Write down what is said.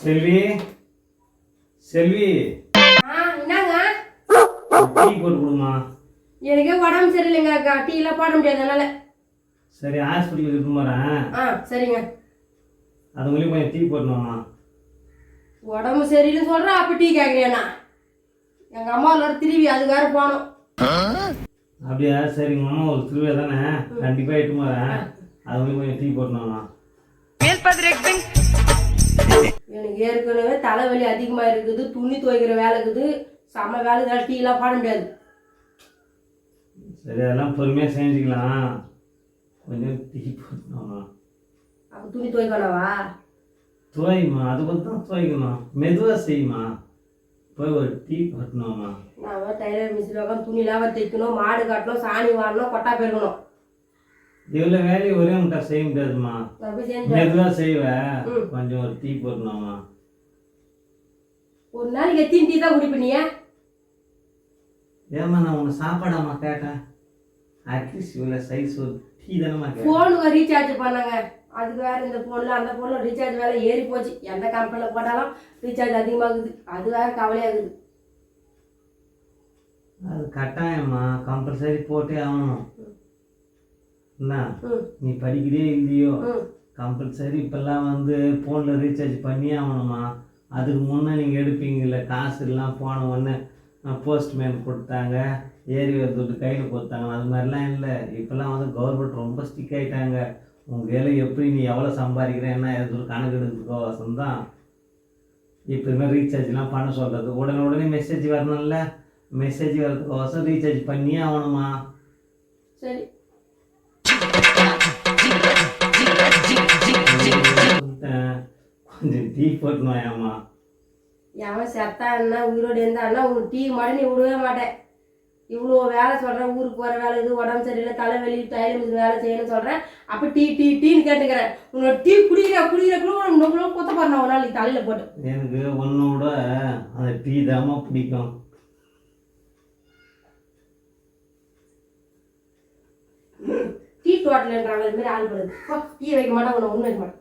செல்வி செல்வி என்னங்க? டீ போட்டு கொடுமா. எனக்கு உடம்பு சரியில்லைங்க அக்கா, டீ எல்லாம் போட முடியாது என்னால. சரி, ஹாஸ்பிட்டலுக்கு இருக்கு போறேன். சரிங்க. அது மூலியம் கொஞ்சம் டீ போடணுமா? உடம்பு சரியில்லைன்னு சொல்றேன், அப்ப டீ கேட்குறேண்ணா. எங்க அம்மாவோட திருவி அது வேற போனோம். அப்படியா? சரி, உங்க அம்மா ஒரு திருவிழா தானே, கண்டிப்பா இட்டு போறேன். அது மூலியம் கொஞ்சம் டீ போடணுமா? எனக்கு ஏற்கனவே தலைவலி அதிகமா இருக்குது, துணி துவைக்கிற வேலை இருக்குது, செம வேலை, இதெல்லாம் டீ எல்லாம் போட முடியாது. சரி, அதெல்லாம் பொறுமையா செஞ்சுக்கலாம். கொஞ்சம் டீ போடணுமா? அப்ப துணி துவைக்கணவா? துவைமா, அது கொஞ்சம் தான் துவைக்கணும், மெதுவா செய்யுமா. போய் ஒரு டீ போட்டணுமா? நான் டைலர் மிஷின் உட்காந்து துணிலாம் தைக்கணும், மாடு காட்டணும், சாணி வாரணும், கொட்டா பெருக்கணும். இவ்வளோ வேலையை ஒரே முட்டா செய்ய முடியாதுமா, மெதுவா செய்வேன். கொஞ்சம் ஒரு டீ போடணுமா? ஒரு நாளைக்கு எத்தனை டீ தான் குடிப்பீங்க? ஏமா, நான் உன்னை சாப்பாடாமா கேட்டேன். அட்லீஸ்ட் இவ்வளோ சைஸ் ஒரு டீ தானேமா கேட்டேன். ஃபோனுக்கு ரீசார்ஜ் பண்ணாங்க, அதுக்கு வேற இந்த ஃபோனில் அந்த ஃபோனில் ரீசார்ஜ் வேலை ஏறி போச்சு. எந்த கம்பெனியில் போட்டாலும் ரீசார்ஜ் அதிகமாகுது, அது வேற கவலையாகுது. அது கட்டாயம்மா, கம்பல்சரி போட்டே ஆகணும். என்ன, நீ படிக்கிறே இல்லையோ, கம்பல்சரி இப்பெல்லாம் வந்து ஃபோனில் ரீசார்ஜ் பண்ணியே ஆகணுமா. அதுக்கு முன்னே நீங்கள் எடுப்பீங்கல்ல, காசு எல்லாம் போன உடனே போஸ்ட்மேன் கொடுத்தாங்க, ஏறி துட்டு கையில் கொடுத்தாங்க. அது மாதிரிலாம் இல்லை. இப்போல்லாம் வந்து கவர்மெண்ட் ரொம்ப ஸ்ட்ரிக் ஆகிட்டாங்க. உங்கள் வேலை எப்படி, நீ எவ்வளோ சம்பாதிக்கிறேன் என்ன எது கணக்கு எடுத்துக்கோசம் தான் இப்போ இதுமாதிரி ரீசார்ஜ்லாம் பண்ண சொல்கிறது. உடனே மெசேஜ் வரணும்ல, மெசேஜ் வரதுக்கோசம் ரீசார்ஜ் பண்ணியே ஆகணுமா. சரி, கொஞ்சம் டீ போட்டணும்மா. எவன் செத்தா என்ன உயிரோடு இருந்தான்னா உனக்கு டீ மாட நீ விடவே மாட்டேன். இவ்வளோ வேலை சொல்கிறேன், ஊருக்கு போகிற வேலை இது, உடம்பு சரியில்லை, தலைவலி, டைலர் மிஷின் வேலை செய்யணும்னு சொல்கிறேன், அப்போ டீன்னு கேட்டுக்கிறேன். உன்னோட டீ குடிக்கிற கூட கொத்த போறேன் ஒரு நாளைக்கு தலையில் போட்டு. எனக்கு உன்னோட அந்த டீ தாமா பிடிக்கும். டீ டோட்டல்ன்றாங்க, இது மாதிரி ஆள் பண்ணுது. டீ வைக்க மாட்டேன், ஒன்று வைக்க மாட்டேன்.